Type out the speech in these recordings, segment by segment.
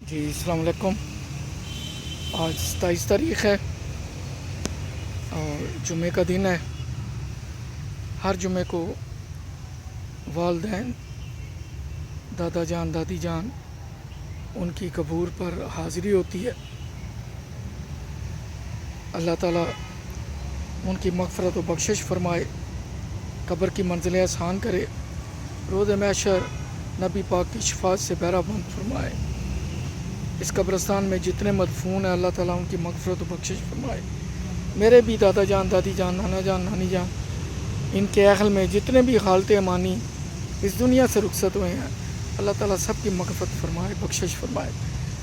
جی السلام علیکم۔ آج 27 تاریخ ہے اور جمعے کا دن ہے۔ ہر جمعے کو والدین، دادا جان، دادی جان، ان کی قبور پر حاضری ہوتی ہے۔ اللہ تعالیٰ ان کی مغفرت و بخشش فرمائے، قبر کی منزلیں آسان کرے، روز محشر نبی پاک کی شفاعت سے بہرہ بند فرمائے۔ اس قبرستان میں جتنے مدفون ہیں اللہ تعالیٰ ان کی مغفرت و بخشش فرمائے۔ میرے بھی دادا جان، دادی جان، نانا جان، نانی جان، ان کے اہل میں جتنے بھی حالت امانی اس دنیا سے رخصت ہوئے ہیں اللہ تعالیٰ سب کی مغفرت فرمائے، بخشش فرمائے۔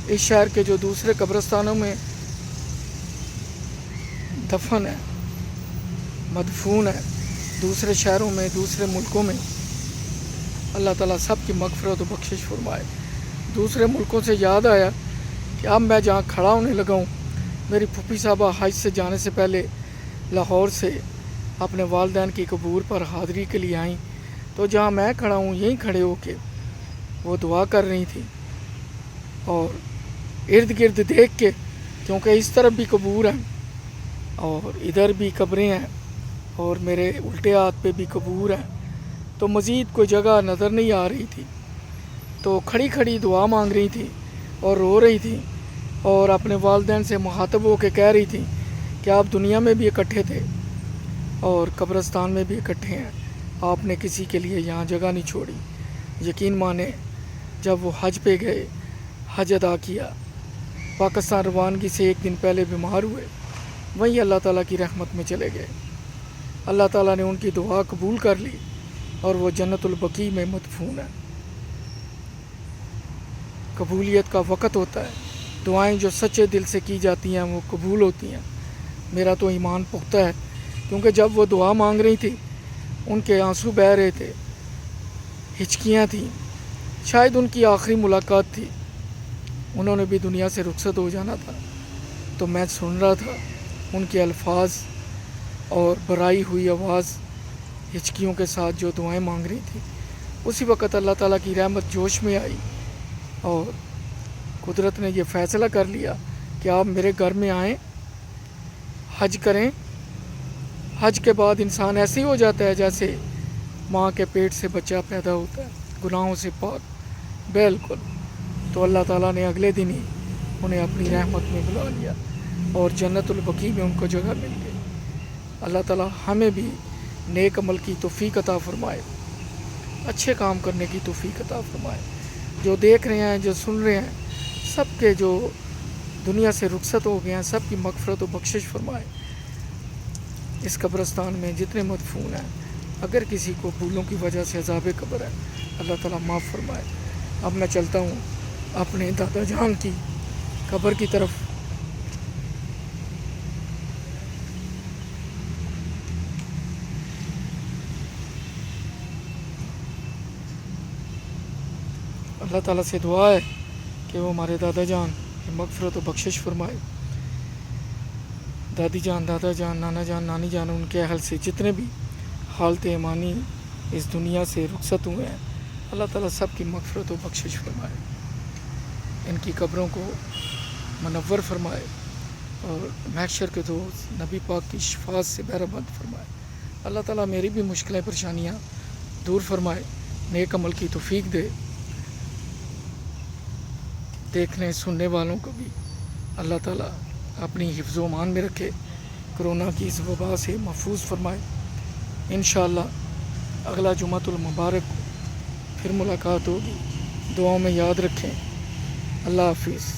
اس شہر کے جو دوسرے قبرستانوں میں دفن ہے، مدفون ہے، دوسرے شہروں میں، دوسرے ملکوں میں، اللہ تعالیٰ سب کی مغفرت و بخشش فرمائے۔ دوسرے ملکوں سے یاد آیا کہ اب میں جہاں کھڑا ہونے لگا ہوں، میری پھوپھی صاحبہ حج سے جانے سے پہلے لاہور سے اپنے والدین کی قبور پر حاضری کے لیے آئیں، تو جہاں میں کھڑا ہوں یہیں کھڑے ہو کے وہ دعا کر رہی تھی، اور ارد گرد دیکھ کے، کیونکہ اس طرف بھی قبور ہیں اور ادھر بھی قبریں ہیں اور میرے الٹے ہاتھ پہ بھی قبور ہیں، تو مزید کوئی جگہ نظر نہیں آ رہی تھی، تو کھڑی کھڑی دعا مانگ رہی تھی اور رو رہی تھی اور اپنے والدین سے مخاطب ہو کے کہہ رہی تھی کہ آپ دنیا میں بھی اکٹھے تھے اور قبرستان میں بھی اکٹھے ہیں، آپ نے کسی کے لیے یہاں جگہ نہیں چھوڑی۔ یقین مانے جب وہ حج پہ گئے، حج ادا کیا، پاکستان روانگی سے ایک دن پہلے بیمار ہوئے، وہیں اللہ تعالیٰ کی رحمت میں چلے گئے۔ اللہ تعالیٰ نے ان کی دعا قبول کر لی اور وہ جنت البقیع میں مدفون ہے۔ قبولیت کا وقت ہوتا ہے، دعائیں جو سچے دل سے کی جاتی ہیں وہ قبول ہوتی ہیں۔ میرا تو ایمان پختہ ہے، کیونکہ جب وہ دعا مانگ رہی تھی ان کے آنسو بہہ رہے تھے، ہچکیاں تھیں، شاید ان کی آخری ملاقات تھی، انہوں نے بھی دنیا سے رخصت ہو جانا تھا، تو میں سن رہا تھا ان کے الفاظ اور برائی ہوئی آواز ہچکیوں کے ساتھ جو دعائیں مانگ رہی تھی۔ اسی وقت اللہ تعالیٰ کی رحمت جوش میں آئی اور قدرت نے یہ فیصلہ کر لیا کہ آپ میرے گھر میں آئیں، حج کریں۔ حج کے بعد انسان ایسے ہی ہو جاتا ہے جیسے ماں کے پیٹ سے بچہ پیدا ہوتا ہے، گناہوں سے پاک، بالکل۔ تو اللہ تعالیٰ نے اگلے دن ہی انہیں اپنی رحمت میں بلا لیا اور جنت البقیع میں ان کو جگہ مل گئی۔ اللہ تعالیٰ ہمیں بھی نیک عمل کی توفیق عطا فرمائے، اچھے کام کرنے کی توفیق عطا فرمائے۔ جو دیکھ رہے ہیں، جو سن رہے ہیں، سب کے جو دنیا سے رخصت ہو گئے ہیں سب کی مغفرت و بخشش فرمائے۔ اس قبرستان میں جتنے مدفون ہیں، اگر کسی کو بھولوں کی وجہ سے عذاب قبر ہے اللہ تعالیٰ معاف فرمائے۔ اب میں چلتا ہوں اپنے دادا جان کی قبر کی طرف۔ اللہ تعالیٰ سے دعا ہے کہ وہ ہمارے دادا جان کی مغفرت و بخشش فرمائے۔ دادی جان، دادا جان، نانا جان، نانی جان، ان کے اہل سے جتنے بھی حالت ایمانی اس دنیا سے رخصت ہوئے ہیں اللہ تعالیٰ سب کی مغفرت و بخشش فرمائے، ان کی قبروں کو منور فرمائے اور محشر کے روز نبی پاک کی شفاعت سے بہرہ بند فرمائے۔ اللہ تعالیٰ میری بھی مشکلیں، پریشانیاں دور فرمائے، نیک عمل کی توفیق دے۔ دیکھنے سننے والوں کو بھی اللہ تعالیٰ اپنی حفظ و امان میں رکھے، کرونا کی اس وبا سے محفوظ فرمائے۔ انشاءاللہ اگلا جمعۃ المبارک کو پھر ملاقات ہوگی، دعاؤں میں یاد رکھیں۔ اللہ حافظ۔